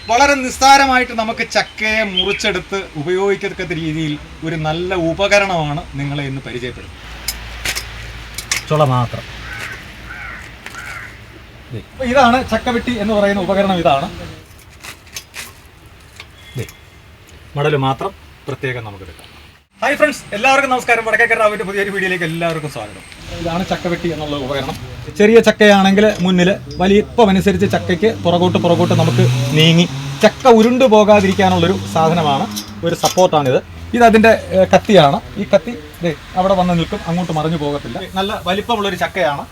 വളരെ നിസ്സാരമായിട്ട് നമുക്ക് ചക്കയെ മുറിച്ചെടുത്ത് ഉപയോഗിക്കത്തക്ക രീതിയിൽ ഒരു നല്ല ഉപകരണമാണ് നിങ്ങളെ ഇന്ന് പരിചയപ്പെടുന്നത്. ചുള മാത്രം. ഇതാണ് ചക്കവെട്ടി എന്ന് പറയുന്ന ഉപകരണം. ഇതാണ് മടല് മാത്രം പ്രത്യേകം നമുക്ക് എടുക്കാം. ഹായ് ഫ്രണ്ട്സ്, എല്ലാവർക്കും നമസ്കാരം. വടക്കേക്കര റാവിൻ്റെ പുതിയൊരു വീഡിയോയിലേക്ക് എല്ലാവർക്കും സ്വാഗതം. ഇതാണ് ചക്കവെട്ടി എന്നുള്ള ഉപകരണം. ചെറിയ ചക്കയാണെങ്കിൽ മുന്നിൽ, വലിപ്പമനുസരിച്ച് ചക്കയ്ക്ക് പുറകോട്ട് നമുക്ക് നീങ്ങി ചക്ക ഉരുണ്ടു പോകാതിരിക്കാനുള്ളൊരു സാധനമാണ്, ഒരു സപ്പോർട്ടാണിത്. ഇതതിൻ്റെ കത്തിയാണ്. ഈ കത്തി അവിടെ വന്ന് നിൽക്കും, അങ്ങോട്ട് മറിഞ്ഞു പോകത്തില്ല. നല്ല വലിപ്പമുള്ളൊരു ചക്കയാണ്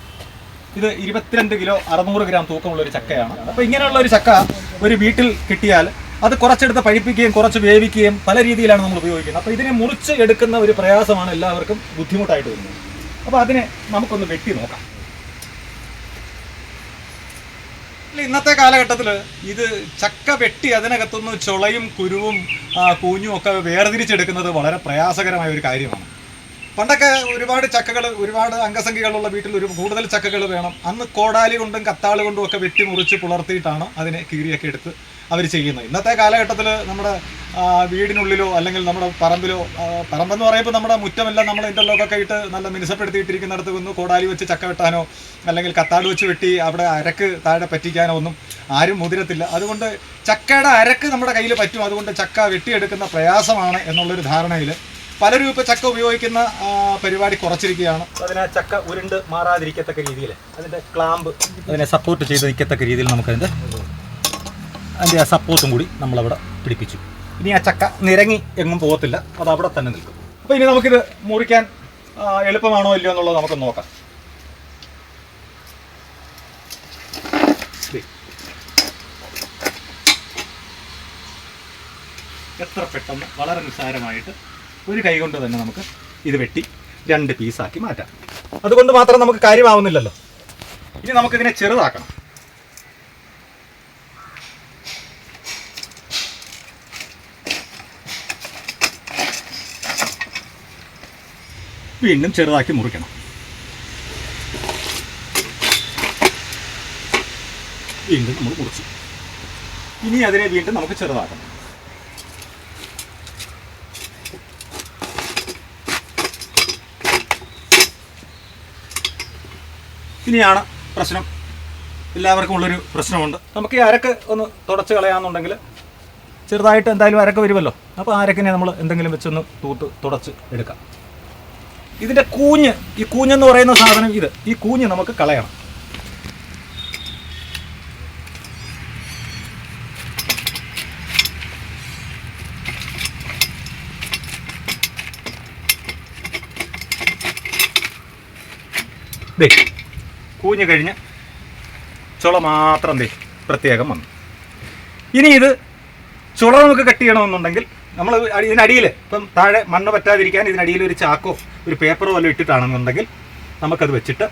ഇത്. 22 കിലോ 600 ഗ്രാം തൂക്കമുള്ളൊരു ചക്കയാണ്. അപ്പോൾ ഇങ്ങനെയുള്ള ഒരു ചക്ക ഒരു വീട്ടിൽ കിട്ടിയാൽ അത് കുറച്ചെടുത്ത് പഴിപ്പിക്കുകയും കുറച്ച് വേവിക്കുകയും പല രീതിയിലാണ് നമ്മൾ ഉപയോഗിക്കുന്നത്. അപ്പോൾ ഇതിനെ മുറിച്ച് എടുക്കുന്ന ഒരു പ്രയാസമാണ് എല്ലാവർക്കും ബുദ്ധിമുട്ടായിട്ട് വരുന്നത്. അപ്പോൾ അതിനെ നമുക്കൊന്ന് വെട്ടി നോക്കാം. ഇന്നത്തെ കാലഘട്ടത്തിൽ ഇത് ചക്ക വെട്ടി അതിനകത്തുനിന്ന് ചുളയും കുരുവും കൂഞ്ഞും ഒക്കെ വേർതിരിച്ചെടുക്കുന്നത് വളരെ പ്രയാസകരമായ ഒരു കാര്യമാണ്. പണ്ടൊക്കെ ഒരുപാട് ചക്കകൾ, ഒരുപാട് അംഗസംഖ്യകളുള്ള വീട്ടിൽ കൂടുതൽ ചക്കകൾ വേണം. അന്ന് കോടാലി കൊണ്ടും കത്താളി കൊണ്ടും ഒക്കെ വെട്ടി മുറിച്ച് പുലർത്തിയിട്ടാണ് അതിനെ കീറിയൊക്കെ എടുത്ത് അവർ ചെയ്യുന്നത്. ഇന്നത്തെ കാലഘട്ടത്തിൽ നമ്മുടെ വീടിനുള്ളിലോ അല്ലെങ്കിൽ നമ്മുടെ പറമ്പിലോ, പറമ്പെന്ന് പറയുമ്പോൾ നമ്മുടെ മുറ്റമെല്ലാം നമ്മൾ ഇൻ്റർലോക്കൊക്കെ ഇട്ട് നല്ല മിനുസപ്പെടുത്തിയിട്ടിരിക്കുന്നിടത്ത് ഒന്ന് കോടാലി വെച്ച് ചക്ക വെട്ടാനോ അല്ലെങ്കിൽ കത്താട് വെച്ച് വെട്ടി അവിടെ അരക്ക് താഴെ പറ്റിക്കാനോ ഒന്നും ആരും മുതിരത്തില്ല. അതുകൊണ്ട് ചക്കയുടെ അരക്ക് നമ്മുടെ കയ്യിൽ പറ്റും. അതുകൊണ്ട് ചക്ക വെട്ടിയെടുക്കുന്ന പ്രയാസമാണ് എന്നുള്ളൊരു ധാരണയിൽ പലരും ഇപ്പോൾ ചക്ക ഉപയോഗിക്കുന്ന പരിപാടി കുറച്ചിരിക്കുകയാണ്. അതിനെ ചക്ക ഉരുണ്ട് മാറാതിരിക്കത്തക്ക രീതിയിൽ അതിൻ്റെ ക്ലാമ്പ് അതിനെ സപ്പോർട്ട് ചെയ്ത് നിൽക്കത്തക്ക രീതിയിൽ നമുക്കതിൻ്റെ ആ സപ്പോർട്ടും കൂടി നമ്മളവിടെ പിടിപ്പിച്ചു. ഇനി ആ ചക്ക നിരങ്ങി എങ്ങും പോകത്തില്ല, അത് അവിടെ തന്നെ നിൽക്കും. അപ്പോൾ ഇനി നമുക്കിത് മുറിക്കാൻ എളുപ്പമാണോ ഇല്ലയോ എന്നുള്ളത് നമുക്ക് നോക്കാം. എത്ര പെട്ടെന്ന് വളരെ നിസ്സാരമായിട്ട് ഒരു കൈ കൊണ്ട് തന്നെ നമുക്ക് ഇത് വെട്ടി 2 പീസാക്കി മാറ്റാം. അതുകൊണ്ട് മാത്രം നമുക്ക് കാര്യമാവുന്നില്ലല്ലോ. ഇനി നമുക്കിതിനെ ചെറുതാക്കണം. വീണ്ടും ചെറുതാക്കി മുറിക്കണം. വീണ്ടും നമ്മൾ മുറിച്ചു. ഇനി അതിനെ വീണ്ടും നമുക്ക് ചെറുതാക്കണം. ഇനിയാണ് പ്രശ്നം. എല്ലാവർക്കും ഉള്ളൊരു പ്രശ്നമുണ്ട്. നമുക്ക് ഈ അരക്ക് ഒന്ന് തുടച്ച് കളയാമെന്നുണ്ടെങ്കിൽ ചെറുതായിട്ട് എന്തായാലും അരക്ക് വരുമല്ലോ. അപ്പോൾ അരക്കിനെ നമ്മൾ എന്തെങ്കിലും വെച്ചൊന്ന് തുടച്ച് എടുക്കാം. ഇതിൻ്റെ കൂഞ്ഞ്, ഈ കൂഞ്ഞെന്ന് പറയുന്ന സാധനം ഈ കൂഞ്ഞ് നമുക്ക് കളയണം. കൂഞ്ഞ് കഴിഞ്ഞ് ചുള മാത്രം പ്രത്യേകം വന്നു. ഇനി ഇത് ചുള നമുക്ക് കട്ട് ചെയ്യണമെന്നുണ്ടെങ്കിൽ നമ്മൾ ഇതിനടിയിൽ, ഇപ്പം താഴെ മണ്ണ് പറ്റാതിരിക്കാൻ ഇതിനടിയിൽ ഒരു ചാക്കോ ഒരു പേപ്പറോ വല്ലതും ഇട്ടിട്ടാണെന്നുണ്ടെങ്കിൽ നമുക്കത് വെച്ചിട്ട്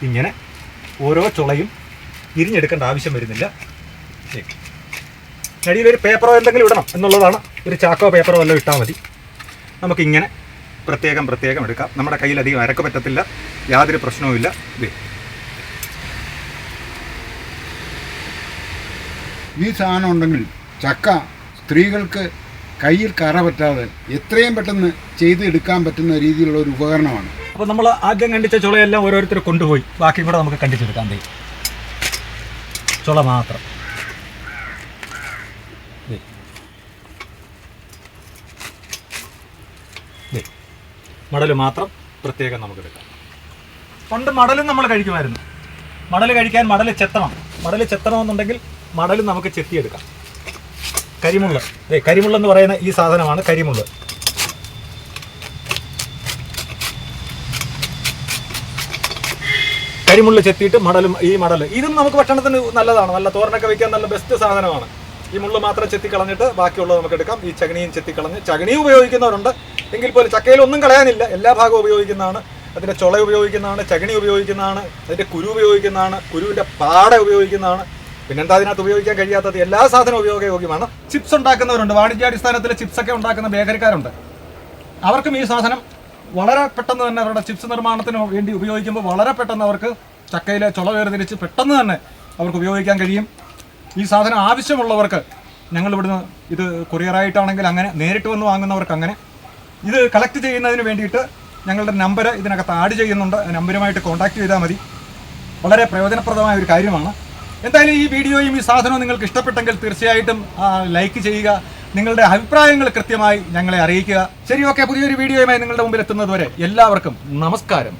ഇങ്ങനെ ഓരോ ചുളയും ഇരിഞ്ഞെടുക്കേണ്ട ആവശ്യം വരുന്നില്ല. അടിയിലൊരു പേപ്പറോ എന്തെങ്കിലും ഇടണം എന്നുള്ളതാണ്. ഒരു ചാക്കോ പേപ്പറോ വല്ലതും ഇട്ടാൽ മതി. നമുക്കിങ്ങനെ പ്രത്യേകം എടുക്കാം. നമ്മുടെ കയ്യിലധികം അരക്ക് പറ്റത്തില്ല, യാതൊരു പ്രശ്നവുമില്ല. ഈ സാധനം ഉണ്ടെങ്കിൽ ചക്ക സ്ത്രീകൾക്ക് കയ്യിൽ കറ പറ്റാതെ എത്രയും പെട്ടെന്ന് ചെയ്തെടുക്കാൻ പറ്റുന്ന രീതിയിലുള്ള ഒരു ഉപകരണമാണ്. അപ്പോൾ നമ്മൾ ആദ്യം കണ്ടിച്ച ചുളയെല്ലാം ഓരോരുത്തർ കൊണ്ടുപോയി ബാക്കി കൂടെ നമുക്ക് കണ്ടിച്ചെടുക്കാം. ചുള മാത്രം. മടല് മാത്രം പ്രത്യേകം നമുക്കെടുക്കാം. പണ്ട് മടലും നമ്മൾ കഴിക്കുമായിരുന്നു. മടൽ കഴിക്കാൻ മടൽ ചെത്തണമെന്നുണ്ടെങ്കിൽ മടൽ നമുക്ക് ചെത്തിയെടുക്കാം. കരിമുള്ള, കരിമുള്ളെന്ന് പറയുന്ന ഈ സാധനമാണ് കരിമുള്ള. കരിമുള്ള ചെത്തിയിട്ട് ഈ മടൽ ഇതും നമുക്ക് ഭക്ഷണത്തിന് നല്ലതാണ്. നല്ല തോരനൊക്കെ വയ്ക്കാൻ നല്ല ബെസ്റ്റ് സാധനമാണ്. ഈ മുള്ള് മാത്രം ചെത്തിക്കളഞ്ഞിട്ട് ബാക്കിയുള്ളത് നമുക്ക് എടുക്കാം. ഈ ചകിണിയും ചെത്തിക്കളഞ്ഞ്, ചകിണിയും ഉപയോഗിക്കുന്നവരുണ്ട്. എങ്കിൽ പോലും ചക്കയിൽ ഒന്നും കളയാനില്ല, എല്ലാ ഭാഗവും ഉപയോഗിക്കുന്നതാണ്. അതിൻ്റെ ചുള ഉപയോഗിക്കുന്നതാണ്, ചകിണി ഉപയോഗിക്കുന്നതാണ്, അതിൻ്റെ കുരു ഉപയോഗിക്കുന്നതാണ്, കുരുവിൻ്റെ പാട ഉപയോഗിക്കുന്നതാണ്. പിന്നെന്താ അതിനകത്ത് ഉപയോഗിക്കാൻ കഴിയാത്തത്? എല്ലാ സാധനവും ഉപയോഗയോഗ്യമാണ്. ചിപ്സ് ഉണ്ടാക്കുന്നവരുണ്ട്, വാണിജ്യാടിസ്ഥാനത്തിൽ ചിപ്സൊക്കെ ഉണ്ടാക്കുന്ന ബേക്കറിക്കാരുണ്ട്. അവർക്കും ഈ സാധനം വളരെ പെട്ടെന്ന് തന്നെ അവരുടെ ചിപ്സ് നിർമ്മാണത്തിന് വേണ്ടി ഉപയോഗിക്കുമ്പോൾ വളരെ പെട്ടെന്ന് അവർക്ക് ചക്കയിലെ ചുള വേർതിരിച്ച് പെട്ടെന്ന് തന്നെ അവർക്ക് ഉപയോഗിക്കാൻ കഴിയും. ഈ സാധനം ആവശ്യമുള്ളവർക്ക് ഞങ്ങൾ ഇവിടുന്ന് ഇത് കൊറിയറായിട്ടാണെങ്കിൽ അങ്ങനെ, നേരിട്ട് വന്ന് വാങ്ങുന്നവർക്ക് അങ്ങനെ, ഇത് കളക്ട് ചെയ്യുന്നതിന് വേണ്ടിയിട്ട് ഞങ്ങളുടെ നമ്പർ ഇതിനകത്ത് ആഡ് ചെയ്യുന്നുണ്ട്. നമ്പറുമായിട്ട് കോൺടാക്ട് ചെയ്താൽ മതി. വളരെ പ്രയോജനപ്രദമായ ഒരു കാര്യമാണ്. എന്തായാലും ഈ വീഡിയോയും ഈ സാധനവും നിങ്ങൾക്ക് ഇഷ്ടപ്പെട്ടെങ്കിൽ തീർച്ചയായിട്ടും ലൈക്ക് ചെയ്യുക. നിങ്ങളുടെ അഭിപ്രായങ്ങൾ കൃത്യമായി ഞങ്ങളെ അറിയിക്കുക. ശരി, ഓക്കെ. പുതിയൊരു വീഡിയോയുമായി നിങ്ങളുടെ മുമ്പിൽ എത്തുന്നത് വരെ എല്ലാവർക്കും നമസ്കാരം.